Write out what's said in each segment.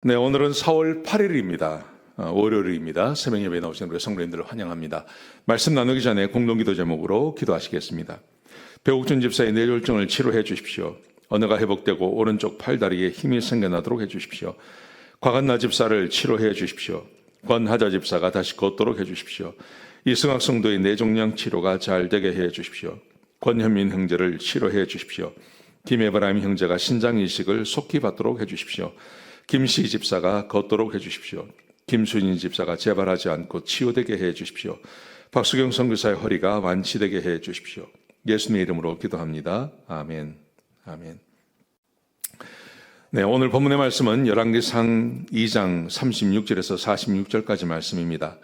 네, 오늘은 4월 8일입니다. 월요일입니다. 새벽 예배에 나오신 우리 성도님들을 환영합니다. 말씀 나누기 전에 공동기도 제목으로 기도하시겠습니다. 배옥준 집사의 뇌졸중을 치료해 주십시오. 언어가 회복되고 오른쪽 팔다리에 힘이 생겨나도록 해 주십시오. 곽한나 집사를 치료해 주십시오. 권하자 집사가 다시 걷도록 해 주십시오. 이승학 성도의 뇌종양 치료가 잘 되게 해 주십시오. 권현민 형제를 치료해 주십시오. 김에브라임 형제가 신장 이식을 속히 받도록 해 주십시오. 김씨 집사가 걷도록 해 주십시오. 김순인 집사가 재발하지 않고 치유되게 해 주십시오. 박수경 선교사의 허리가 완치되게 해 주십시오. 예수님의 이름으로 기도합니다. 아멘. 아멘. 네, 오늘 본문의 말씀은 열왕기상 2장 36절에서 46절까지 말씀입니다.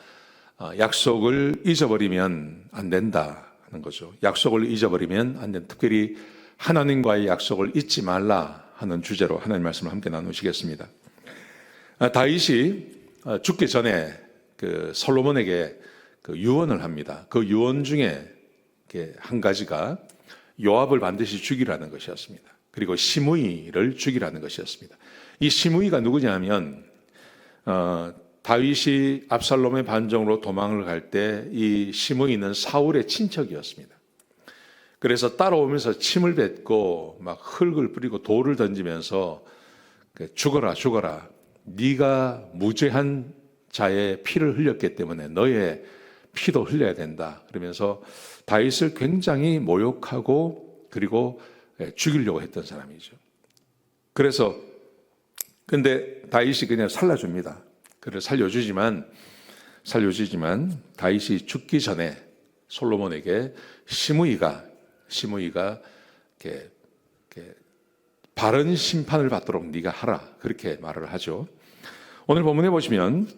약속을 잊어버리면 안 된다는 거죠. 약속을 잊어버리면 안 된다. 특별히 하나님과의 약속을 잊지 말라 하는 주제로 하나님 말씀을 함께 나누시겠습니다. 다윗이 죽기 전에 솔로몬에게 유언을 합니다. 그 유언 중에 한 가지가 요압을 반드시 죽이라는 것이었습니다. 그리고 시므이를 죽이라는 것이었습니다. 이 시므이가 누구냐면 다윗이 압살롬의 반정으로 도망을 갈 때 이 시므이는 사울의 친척이었습니다. 그래서 따라오면서 침을 뱉고 막 흙을 뿌리고 돌을 던지면서 죽어라 죽어라, 네가 무죄한 자의 피를 흘렸기 때문에 너의 피도 흘려야 된다 그러면서 다윗을 굉장히 모욕하고 그리고 죽이려고 했던 사람이죠. 그래서 근데 다윗이 그냥 살려줍니다. 그를 살려주지만 다윗이 죽기 전에 솔로몬에게 시므이가 바른 심판을 받도록 네가 하라 그렇게 말을 하죠. 오늘 본문에 보시면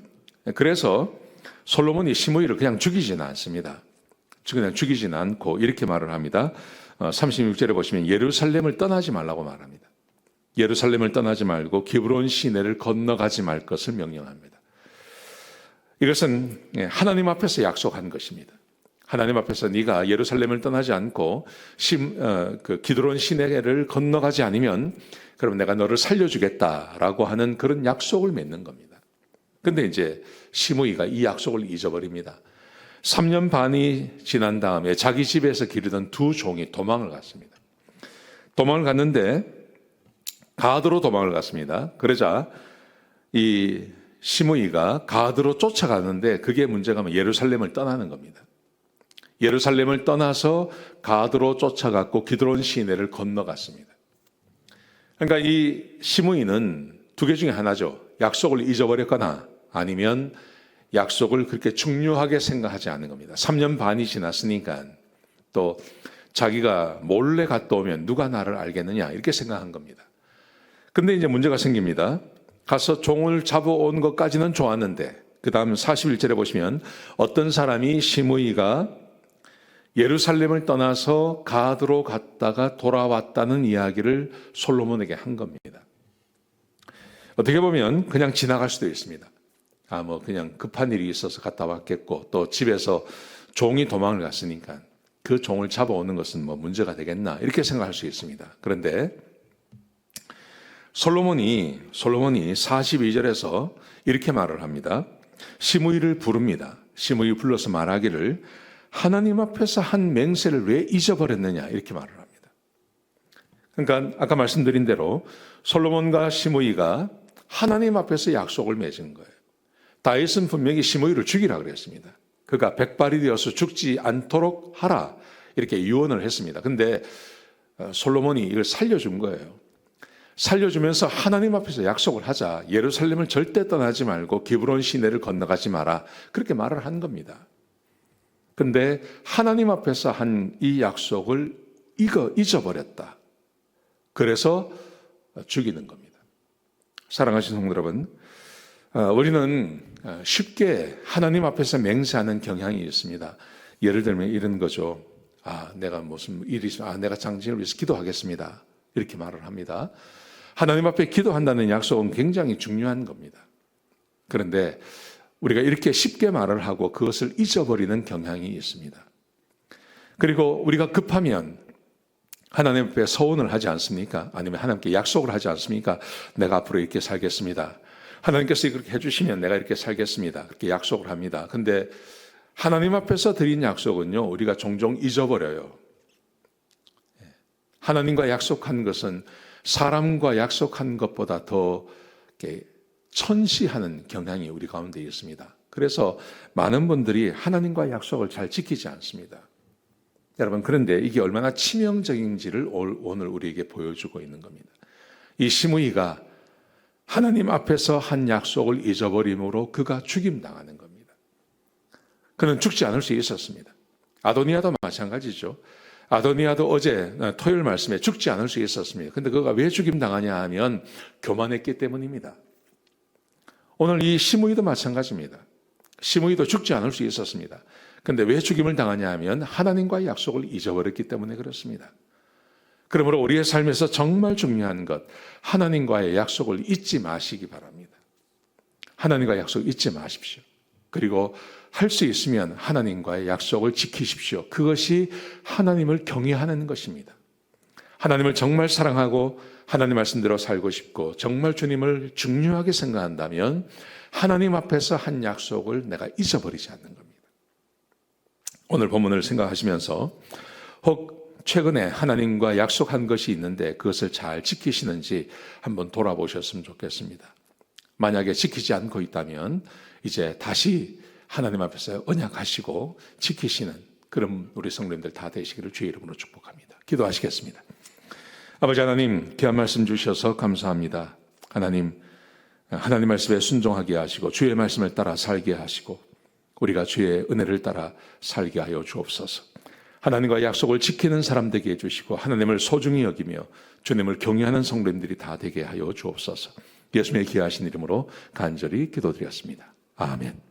그래서 솔로몬이 시므이를 그냥 죽이지는 않습니다. 그냥 죽이지는 않고 이렇게 말을 합니다. 36절에 보시면 예루살렘을 떠나지 말라고 말합니다. 예루살렘을 떠나지 말고 기브론 시내를 건너가지 말 것을 명령합니다. 이것은 하나님 앞에서 약속한 것입니다. 하나님 앞에서 네가 예루살렘을 떠나지 않고 기드론 시내를 건너가지 않으면 그럼 내가 너를 살려주겠다라고 하는 그런 약속을 맺는 겁니다. 근데 이제 시므이가 이 약속을 잊어버립니다. 3년 반이 지난 다음에 자기 집에서 기르던 두 종이 도망을 갔습니다. 도망을 갔는데 가드로 도망을 갔습니다. 그러자 이 시므이가 가드로 쫓아가는데 그게 문제가 예루살렘을 떠나는 겁니다. 예루살렘을 떠나서 가드로 쫓아갔고 기드론 시내를 건너갔습니다. 그러니까 이 시므이는 두 개 중에 하나죠. 약속을 잊어버렸거나 아니면 약속을 그렇게 중요하게 생각하지 않는 겁니다. 3년 반이 지났으니까 또 자기가 몰래 갔다 오면 누가 나를 알겠느냐 이렇게 생각한 겁니다. 근데 이제 문제가 생깁니다. 가서 종을 잡아온 것까지는 좋았는데 그 다음 41절에 보시면 어떤 사람이 시므이가 예루살렘을 떠나서 가드로 갔다가 돌아왔다는 이야기를 솔로몬에게 한 겁니다. 어떻게 보면 그냥 지나갈 수도 있습니다. 그냥 급한 일이 있어서 갔다 왔겠고 또 집에서 종이 도망을 갔으니까 그 종을 잡아오는 것은 문제가 되겠나 이렇게 생각할 수 있습니다. 그런데 솔로몬이 42절에서 이렇게 말을 합니다. 시므이를 부릅니다. 시므이 불러서 말하기를 하나님 앞에서 한 맹세를 왜 잊어버렸느냐 이렇게 말을 합니다. 그러니까 아까 말씀드린 대로 솔로몬과 시므이가 하나님 앞에서 약속을 맺은 거예요. 다윗은 분명히 시므이를 죽이라 그랬습니다. 그가 백발이 되어서 죽지 않도록 하라 이렇게 유언을 했습니다. 그런데 솔로몬이 이걸 살려준 거예요. 살려주면서 하나님 앞에서 약속을 하자. 예루살렘을 절대 떠나지 말고 기브론 시내를 건너가지 마라 그렇게 말을 한 겁니다. 근데 하나님 앞에서 한 이 약속을 잊어버렸다. 그래서 죽이는 겁니다. 사랑하시는 성도 여러분, 우리는 쉽게 하나님 앞에서 맹세하는 경향이 있습니다. 예를 들면 이런 거죠. 내가 무슨 일이 있으면 내가 당신을 위해서 기도하겠습니다. 이렇게 말을 합니다. 하나님 앞에 기도한다는 약속은 굉장히 중요한 겁니다. 그런데 우리가 이렇게 쉽게 말을 하고 그것을 잊어버리는 경향이 있습니다. 그리고 우리가 급하면 하나님 앞에 서원을 하지 않습니까? 아니면 하나님께 약속을 하지 않습니까? 내가 앞으로 이렇게 살겠습니다. 하나님께서 그렇게 해주시면 내가 이렇게 살겠습니다. 그렇게 약속을 합니다. 근데 하나님 앞에서 드린 약속은요, 우리가 종종 잊어버려요. 하나님과 약속한 것은 사람과 약속한 것보다 더 이렇게 천시하는 경향이 우리 가운데 있습니다. 그래서 많은 분들이 하나님과 약속을 잘 지키지 않습니다. 여러분, 그런데 이게 얼마나 치명적인지를 오늘 우리에게 보여주고 있는 겁니다. 이 시므이가 하나님 앞에서 한 약속을 잊어버림으로 그가 죽임당하는 겁니다. 그는 죽지 않을 수 있었습니다. 아도니아도 마찬가지죠. 아도니아도 어제 토요일 말씀에 죽지 않을 수 있었습니다. 근데 그가 왜 죽임당하냐 하면 교만했기 때문입니다. 오늘 이 시므이도 마찬가지입니다. 시므이도 죽지 않을 수 있었습니다. 근데 왜 죽임을 당하냐 하면 하나님과의 약속을 잊어버렸기 때문에 그렇습니다. 그러므로 우리의 삶에서 정말 중요한 것, 하나님과의 약속을 잊지 마시기 바랍니다. 하나님과의 약속 잊지 마십시오. 그리고 할 수 있으면 하나님과의 약속을 지키십시오. 그것이 하나님을 경외하는 것입니다. 하나님을 정말 사랑하고 하나님 말씀대로 살고 싶고 정말 주님을 중요하게 생각한다면 하나님 앞에서 한 약속을 내가 잊어버리지 않는 겁니다. 오늘 본문을 생각하시면서 혹 최근에 하나님과 약속한 것이 있는데 그것을 잘 지키시는지 한번 돌아보셨으면 좋겠습니다. 만약에 지키지 않고 있다면 이제 다시 하나님 앞에서 언약하시고 지키시는 그런 우리 성도님들 다 되시기를 주의 이름으로 축복합니다. 기도하시겠습니다. 아버지 하나님, 귀한 말씀 주셔서 감사합니다. 하나님 말씀에 순종하게 하시고 주의 말씀을 따라 살게 하시고 우리가 주의 은혜를 따라 살게 하여 주옵소서. 하나님과 약속을 지키는 사람 되게 해주시고 하나님을 소중히 여기며 주님을 경외하는 성도님들이 다 되게 하여 주옵소서. 예수님의 귀하신 이름으로 간절히 기도드렸습니다. 아멘.